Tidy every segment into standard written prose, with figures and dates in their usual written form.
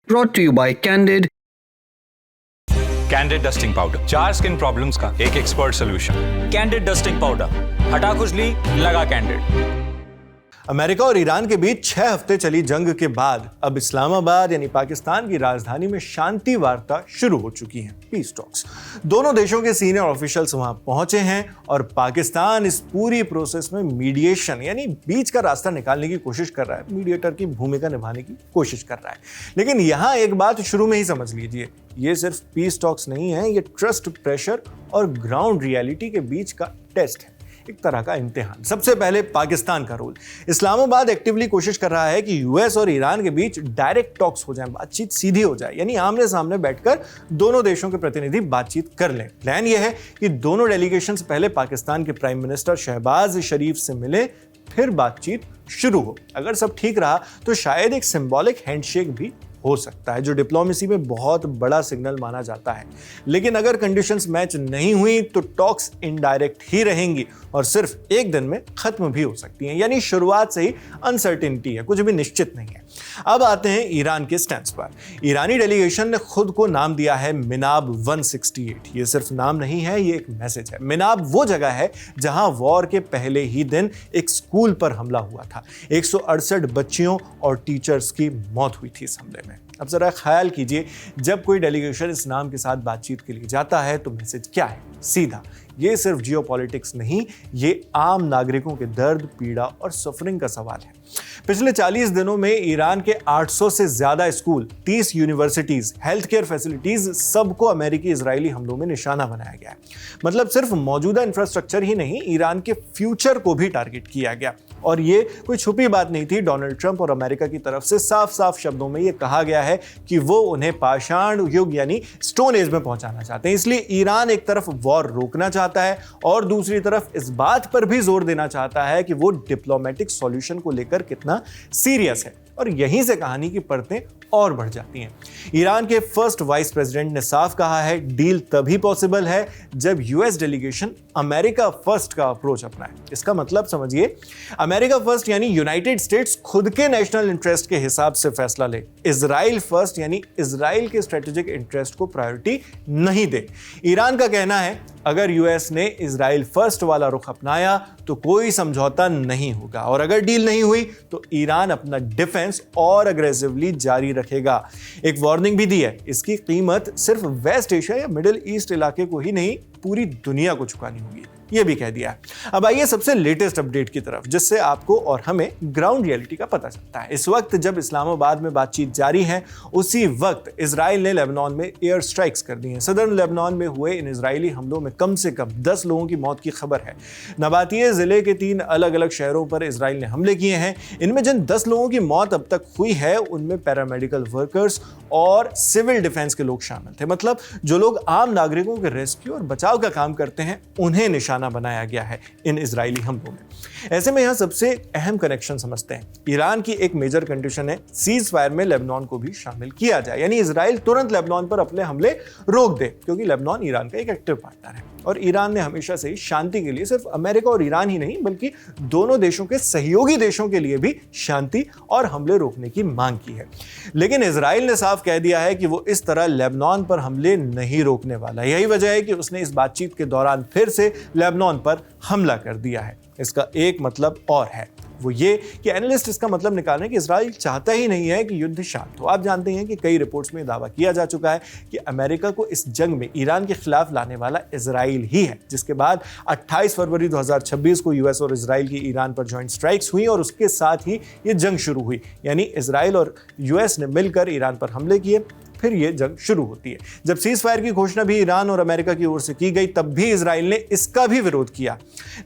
brought to you by Candid. Candid dusting powder, 4 skin problems का एक expert solution. Candid dusting powder, हटा खुजली, लगा कैंडिड। अमेरिका और ईरान के बीच 6 हफ्ते चली जंग के बाद अब इस्लामाबाद यानी पाकिस्तान की राजधानी में शांति वार्ता शुरू हो चुकी है, पीस टॉक्स। दोनों देशों के सीनियर ऑफिशियल्स वहां पहुंचे हैं और पाकिस्तान इस पूरी प्रोसेस में मीडिएशन यानी बीच का रास्ता निकालने की कोशिश कर रहा है, मीडिएटर की भूमिका निभाने की कोशिश कर रहा है। लेकिन यहां एक बात शुरू में ही समझ लीजिए, ये सिर्फ पीस टॉक्स नहीं है, ये ट्रस्ट, प्रेशर और ग्राउंड रियलिटी के बीच का टेस्ट है, एक तरह का इम्तिहान। सबसे पहले पाकिस्तान का रोल। इस्लामाबाद एक्टिवली कोशिश कर रहा है कि यूएस और ईरान के बीच डायरेक्ट टॉक्स हो जाए, बातचीत सीधी हो जाए, यानी आमने सामने बैठकर दोनों देशों के प्रतिनिधि बातचीत कर लें। प्लान यह है कि दोनों डेलीगेशंस पहले पाकिस्तान के प्राइम मिनिस्टर शहबाज शरीफ से मिले, फिर बातचीत शुरू हो। अगर सब ठीक रहा तो शायद एक सिंबॉलिक हैंडशेक भी हो सकता है, जो डिप्लोमेसी में बहुत बड़ा सिग्नल माना जाता है। लेकिन अगर कंडीशंस मैच नहीं हुई तो टॉक्स इनडायरेक्ट ही रहेंगी और सिर्फ एक दिन में खत्म भी हो सकती हैं, यानी शुरुआत से ही अनसर्टेनिटी है, कुछ भी निश्चित नहीं है। अब आते हैं ईरान के स्टैंड पर। ईरानी डेलीगेशन ने खुद को नाम दिया है मिनाब 168। ये सिर्फ नाम नहीं है, ये एक मैसेज है। मिनाब वो जगह है जहां वॉर के पहले ही दिन एक स्कूल पर हमला हुआ था। 168 बच्चियों और टीचर्स की मौत हुई थी इस हमले में। अब जरा ख्याल कीजिए, जब कोई डेलीगेशन इस नाम के साथ बातचीत के लिए जाता है तो मैसेज क्या है? सीधा, ये सिर्फ जियोपॉलिटिक्स नहीं, ये आम नागरिकों के दर्द, पीड़ा और सफरिंग का सवाल है। पिछले 40 दिनों में ईरान के 800 से ज्यादा school, 30 universities, health care facilities, सबको अमेरिकी इजरायली हमलों में निशाना बनाया गया है। मतलब सिर्फ मौजूदा इंफ्रास्ट्रक्चर ही नहीं, ईरान के फ्यूचर को भी टारगेट किया गया। और ये कोई छुपी बात नहीं थी, डोनाल्ड ट्रंप और अमेरिका की तरफ से साफ साफ शब्दों में ये कहा गया है कि वो उन्हें पाषाण युग यानी स्टोन एज में पहुंचाना चाहते हैं। इसलिए ईरान एक तरफ वॉर रोकना चाहता है और दूसरी तरफ इस बात पर भी जोर देना चाहता है कि वो डिप्लोमेटिक सॉल्यूशन को लेकर कितना सीरियस है। और यहीं से कहानी की परतें और बढ़ जाती हैं। ईरान के फर्स्ट वाइस प्रेसिडेंट ने साफ कहा है, डील तभी पॉसिबल है जब यूएस डेलीगेशन अमेरिका फर्स्ट का अप्रोच अपनाए। इसका मतलब समझिए, अमेरिका फर्स्ट यानी यूनाइटेड स्टेट्स खुद के नेशनल इंटरेस्ट के हिसाब से फैसला ले, इजराइल फर्स्ट यानी इजराइल के स्ट्रेटेजिक इंटरेस्ट को प्रायोरिटी नहीं दे। ईरान का कहना है, अगर यूएस ने इजराइल फर्स्ट वाला रुख अपनाया तो कोई समझौता नहीं होगा, और अगर डील नहीं हुई तो ईरान अपना डिफेंस और अग्रेसिवली जारी रखेगा। एक वार्निंग भी दी है, इसकी कीमत सिर्फ वेस्ट एशिया या मिडिल ईस्ट इलाके को ही नहीं, पूरी दुनिया को चुकानी होगी, ये भी कह दिया है। अब आइए सबसे लेटेस्ट अपडेट की तरफ, जिससे आपको और हमें ग्राउंड रियलिटी का पता चलता है। इस वक्त जब इस्लामाबाद में बातचीत जारी है, उसी वक्त इजराइल ने लेबनान में एयर स्ट्राइक्स कर दी हैं। सदर्न लेबनान में हुए इन इजरायली हमलों में कम से कम 10 लोगों की मौत की खबर है। नबातिये जिले के 3 अलग अलग शहरों पर इजराइल ने हमले किए हैं। इनमें जिन 10 लोगों की मौत अब तक हुई है, उनमें पैरामेडिकल वर्कर्स और सिविल डिफेंस के लोग शामिल थे। मतलब जो लोग आम नागरिकों के रेस्क्यू और बचाव का काम करते हैं, उन्हें निशाना बनाया गया है इन इजरायली हमलों में। ऐसे में यहां सबसे अहम कनेक्शन समझते हैं। ईरान की एक मेजर कंडीशन है, सीज फायर में लेबनान को भी शामिल किया जाए, यानी इजराइल तुरंत लेबनान पर अपने हमले रोक दे, क्योंकि लेबनान ईरान का एक एक्टिव पार्टनर है। और ईरान ने हमेशा से ही शांति के लिए सिर्फ अमेरिका और ईरान ही नहीं, बल्कि दोनों देशों के सहयोगी देशों के लिए भी शांति और हमले रोकने की मांग की है। लेकिन इजराइल ने साफ कह दिया है कि वो इस तरह लेबनान पर हमले नहीं रोकने वाला। यही वजह है कि उसने इस बातचीत के दौरान फिर से लेबनान पर हमला कर दिया है। इसका एक मतलब और है, वो ये कि एनालिस्ट इसका मतलब निकाल रहे हैं कि इजराइल चाहता ही नहीं है कि युद्ध शांत हो। आप जानते हैं कि कई रिपोर्ट्स में दावा किया जा चुका है कि अमेरिका को इस जंग में ईरान के खिलाफ लाने वाला इजराइल ही है, जिसके बाद 28 फरवरी 2026 को यूएस और इजराइल की ईरान पर जॉइंट स्ट्राइक्स हुई और उसके साथ ही ये जंग शुरू हुई। यानी इजराइल और यूएस ने मिलकर ईरान पर हमले किए, फिर ये जंग शुरू होती है। जब सीज फायर की घोषणा भी ईरान और अमेरिका की ओर से की गई, तब भी इजराइल ने इसका भी विरोध किया।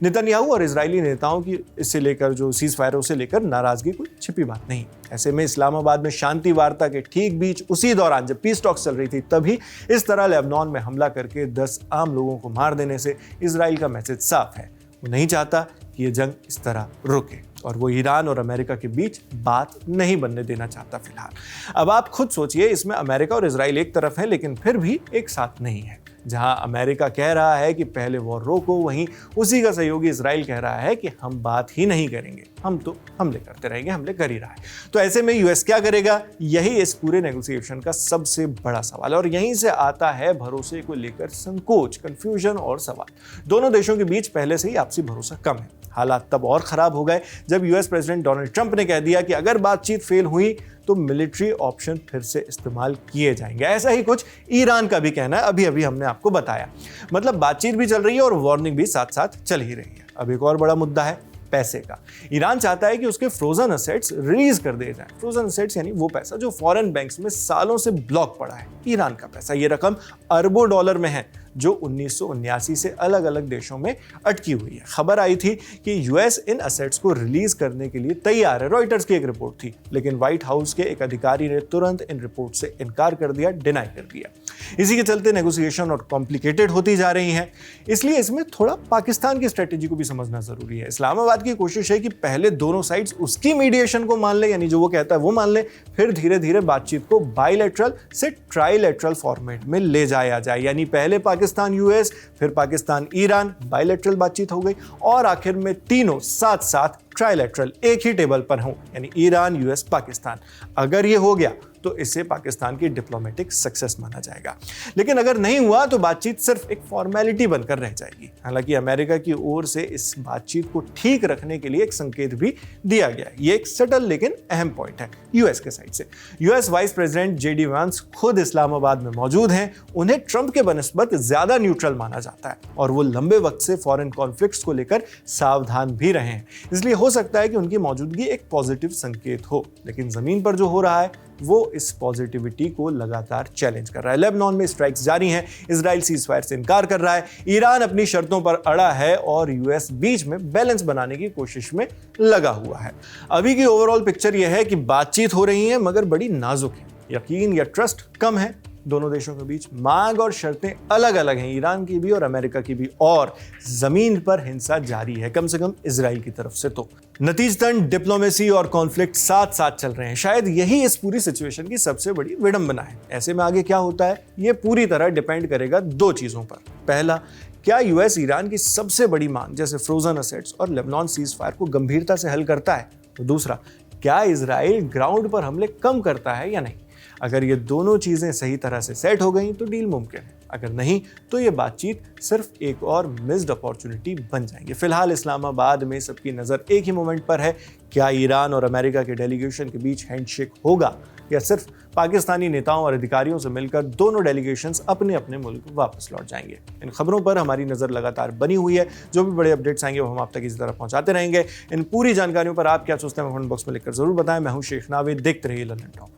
नेतन्याहू और इजरायली नेताओं की इससे लेकर जो सीज फायर उसे लेकर नाराजगी कोई छिपी बात नहीं। ऐसे में इस्लामाबाद में शांति वार्ता के ठीक बीच, उसी दौरान जब पीस टॉक्स चल रही थी, तभी इस तरह लेबनान में हमला करके 10 आम लोगों को मार देने से इजराइल का मैसेज साफ है, वो नहीं चाहता कि ये जंग इस तरह रुके, और वो ईरान और अमेरिका के बीच बात नहीं बनने देना चाहता फिलहाल। अब आप खुद सोचिए, इसमें अमेरिका और इजराइल एक तरफ है, लेकिन फिर भी एक साथ नहीं है। जहां अमेरिका कह रहा है कि पहले वॉर रोको, वहीं उसी का सहयोगी इजराइल कह रहा है कि हम बात ही नहीं करेंगे, हम तो हमले करते रहेंगे, हमले कर ही रहा है। तो ऐसे में यूएस क्या करेगा, यही इस पूरे नेगोशिएशन का सबसे बड़ा सवाल है और यहीं से आता है भरोसे को लेकर संकोच, कंफ्यूजन और सवाल। दोनों देशों के बीच पहले से ही आपसी भरोसा कम है। हालात तब और खराब हो गए जब यूएस प्रेसिडेंट डोनाल्ड ट्रंप ने कह दिया कि अगर बातचीत फेल हुई तो मिलिट्री ऑप्शन फिर से इस्तेमाल किए जाएंगे। ऐसा ही कुछ ईरान का भी कहना है, अभी अभी हमने आपको बताया। मतलब बातचीत भी चल रही है और वार्निंग भी साथ साथ चल ही रही है। अब एक और बड़ा मुद्दा है पैसे का। ईरान चाहता है कि उसके फ्रोजन असेट्स रिलीज कर दिए जाएं। फ्रोजन असेट्स यानी वो पैसा जो फॉरेन बैंक्स में सालों से ब्लॉक पड़ा है, ईरान का पैसा। ये रकम अरबों डॉलर में है जो 1979 से अलग अलग देशों में अटकी हुई है। खबर आई थी कि यूएस इन असेट्स को रिलीज करने के लिए तैयार है। रॉयटर्स की एक रिपोर्ट थी, लेकिन व्हाइट हाउस के एक अधिकारी ने तुरंत इन रिपोर्ट से इनकार कर दिया, डिनाई कर दिया। इसी के चलते नेगोशिएशन और कॉम्प्लिकेटेड होती जा रही हैं। इसलिए इसमें थोड़ा पाकिस्तान की स्ट्रेटेजी को भी समझना जरूरी है। इस्लामाबाद की कोशिश है कि पहले दोनों साइड्स उसकी मीडिएशन को मान ले, यानी जो वो कहता है वो मान ले, फिर धीरे धीरे बातचीत को बायलैटरल से ट्राइलैटरल फॉर्मेट में ले जाया जाए। यानी पहले पाकिस्तान यूएस, फिर पाकिस्तान ईरान, बायलैटरल बातचीत हो गई और आखिर में तीनों साथ साथ ट्राइलैटरल एक ही टेबल पर हों, यानी ईरान, यूएस, पाकिस्तान। अगर ये हो गया तो इसे पाकिस्तान की डिप्लोमेटिक सक्सेस माना जाएगा। लेकिन अगर नहीं हुआ तो बातचीत सिर्फ एक फॉर्मेलिटी बनकर रह जाएगी। हालांकि अमेरिका की ओर से इस बातचीत को ठीक रखने के लिए एक संकेत भी दिया गया है। ये एक सटल लेकिन अहम पॉइंट है यूएस के साइड से। यूएस वाइस प्रेसिडेंट जेडी वांस खुद इस्लामाबाद में मौजूद हैं। उन्हें ट्रंप के बनस्बत ज्यादा न्यूट्रल माना जाता है और वो लंबे वक्त से फॉरेन कॉन्फ्लिक्ट्स को लेकर सावधान भी रहे हैं। इसलिए हो सकता है कि उनकी मौजूदगी एक पॉजिटिव संकेत हो, लेकिन जमीन पर जो हो रहा है वो इस पॉजिटिविटी को लगातार चैलेंज कर रहा है। लेबनान में स्ट्राइक्स जारी हैं, इजराइल सीज़फायर से इनकार कर रहा है, ईरान अपनी शर्तों पर अड़ा है और यूएस बीच में बैलेंस बनाने की कोशिश में लगा हुआ है। अभी की ओवरऑल पिक्चर यह है कि बातचीत हो रही है मगर बड़ी नाजुक है। यकीन या ट्रस्ट कम है दोनों देशों के बीच। मांग और शर्तें अलग अलग हैं, ईरान की भी और अमेरिका की भी, और जमीन पर हिंसा जारी है, कम से कम इजराइल की तरफ से। तो नतीजतन डिप्लोमेसी और कॉन्फ्लिक्ट साथ साथ चल रहे हैं। शायद यही इस पूरी सिचुएशन की सबसे बड़ी विडंबना है। ऐसे में आगे क्या होता है ये पूरी तरह डिपेंड करेगा दो चीजों पर। पहला, क्या यूएस ईरान की सबसे बड़ी मांग जैसे फ्रोजन असेट्स और लेबनान सीज फायर को गंभीरता से हल करता है? तो दूसरा, क्या इजराइल ग्राउंड पर हमले कम करता है या नहीं? अगर ये दोनों चीजें सही तरह से सेट हो गई तो डील मुमकिन है, अगर नहीं तो ये बातचीत सिर्फ एक और मिस्ड अपॉर्चुनिटी बन जाएंगे। फिलहाल इस्लामाबाद में सबकी नजर एक ही मोमेंट पर है, क्या ईरान और अमेरिका के डेलीगेशन के बीच हैंडशेक होगा या सिर्फ पाकिस्तानी नेताओं और अधिकारियों से मिलकर दोनों डेलीगेशंस अपने अपने मुल्क वापस लौट जाएंगे। इन खबरों पर हमारी नजर लगातार बनी हुई है। जो भी बड़े अपडेट्स आएंगे वो हम आप तक इसी तरह पहुंचाते रहेंगे। इन पूरी जानकारियों पर आप क्या सोचते हैं कमेंट बॉक्स में लिखकर जरूर बताएं। मैं हूं शेख नावेद, देखते रहिए लंदन टॉप।